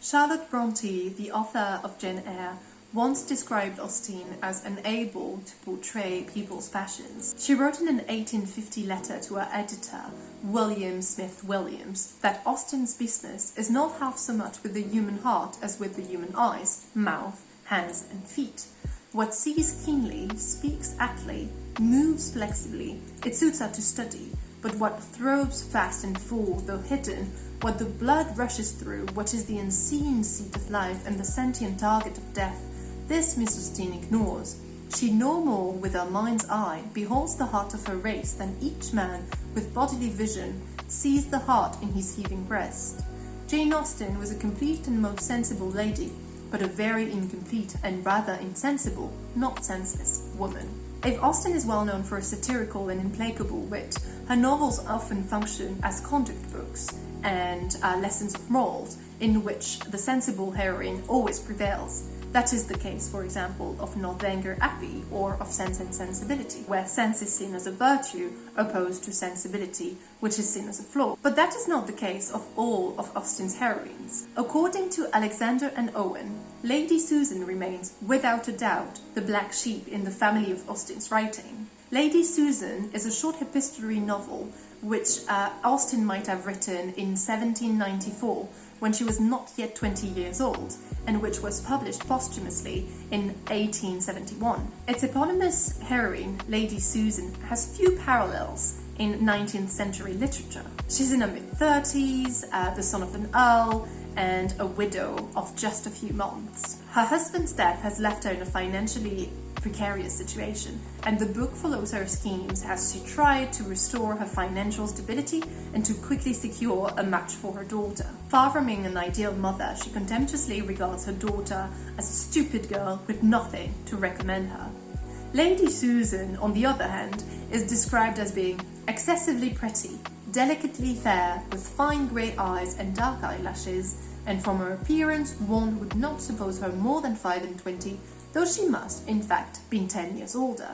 Charlotte Brontë, the author of Jane Eyre, once described Austen as unable to portray people's passions. She wrote in an 1850 letter to her editor, William Smith Williams, that Austen's business is not half so much with the human heart as with the human eyes, mouth, hands and feet. What sees keenly, speaks aptly, moves flexibly, it suits her to study, but what throbs fast and full, though hidden, what the blood rushes through, what is the unseen seat of life and the sentient target of death, this Miss Austen ignores. She no more with her mind's eye beholds the heart of her race than each man with bodily vision sees the heart in his heaving breast. Jane Austen was a complete and most sensible lady, but a very incomplete and rather insensible, not senseless, woman. If Austen is well known for a satirical and implacable wit, her novels often function as conduct books and lessons of morals, in which the sensible heroine always prevails. That is the case, for example, of Northanger Abbey or of Sense and Sensibility, where sense is seen as a virtue opposed to sensibility, which is seen as a flaw. But that is not the case of all of Austen's heroines. According to Alexander and Owen, Lady Susan remains, without a doubt, the black sheep in the family of Austen's writing. Lady Susan is a short epistolary novel which Austen might have written in 1794, when she was not yet 20 years old, and which was published posthumously in 1871. Its eponymous heroine, Lady Susan, has few parallels in 19th century literature. She's in her mid-30s, the son of an earl, and a widow of just a few months. Her husband's death has left her in a financially precarious situation, and the book follows her schemes as she tried to restore her financial stability and to quickly secure a match for her daughter. Far from being an ideal mother, she contemptuously regards her daughter as a stupid girl with nothing to recommend her. Lady Susan, on the other hand, is described as being excessively pretty, delicately fair, with fine grey eyes and dark eyelashes, and from her appearance one would not suppose her more than 25, though she must, in fact, be 10 years older.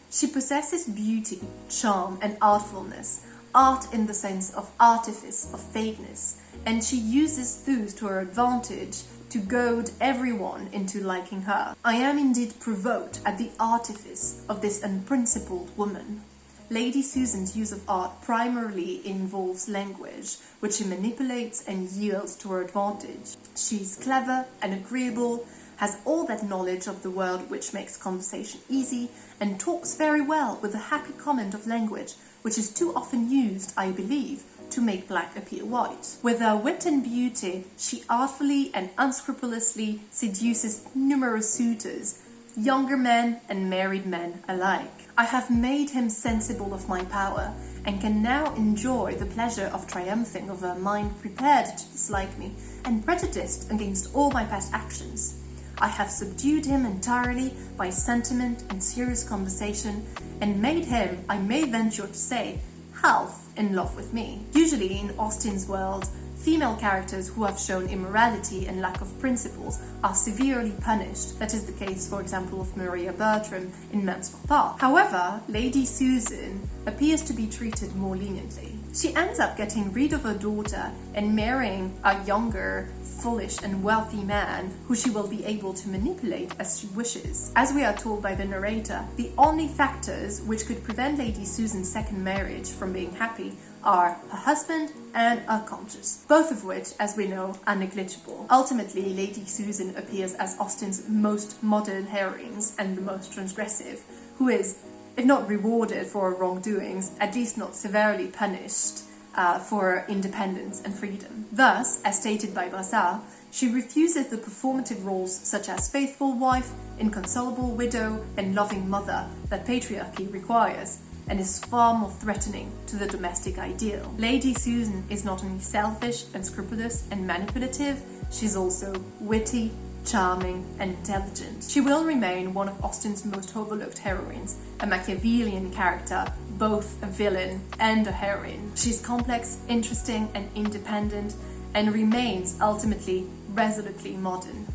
She possesses beauty, charm and artfulness, art in the sense of artifice, of vagueness, and she uses those to her advantage to goad everyone into liking her. I am indeed provoked at the artifice of this unprincipled woman. Lady Susan's use of art primarily involves language, which she manipulates and yields to her advantage. She is clever and agreeable, has all that knowledge of the world which makes conversation easy, and talks very well with a happy comment of language, which is too often used, I believe, to make black appear white. With her wit and beauty, she artfully and unscrupulously seduces numerous suitors, younger men and married men alike. I have made him sensible of my power, and can now enjoy the pleasure of triumphing over a mind prepared to dislike me, and prejudiced against all my past actions. I have subdued him entirely by sentiment and serious conversation, and made him, I may venture to say, half in love with me. Usually in Austen's world, female characters who have shown immorality and lack of principles are severely punished. That is the case, for example, of Maria Bertram in Mansfield Park. However, Lady Susan appears to be treated more leniently. She ends up getting rid of her daughter and marrying a younger, foolish and wealthy man who she will be able to manipulate as she wishes. As we are told by the narrator, the only factors which could prevent Lady Susan's second marriage from being happy are her husband and her conscience, both of which, as we know, are negligible. Ultimately, Lady Susan appears as Austen's most modern heroines and the most transgressive, who is, if not rewarded for her wrongdoings, at least not severely punished for her independence and freedom. Thus, as stated by Brassard, she refuses the performative roles such as faithful wife, inconsolable widow, and loving mother that patriarchy requires, and is far more threatening to the domestic ideal. Lady Susan is not only selfish, unscrupulous, and manipulative, she's also witty, charming, and intelligent. She will remain one of Austen's most overlooked heroines, a Machiavellian character, both a villain and a heroine. She's complex, interesting, and independent, and remains ultimately resolutely modern.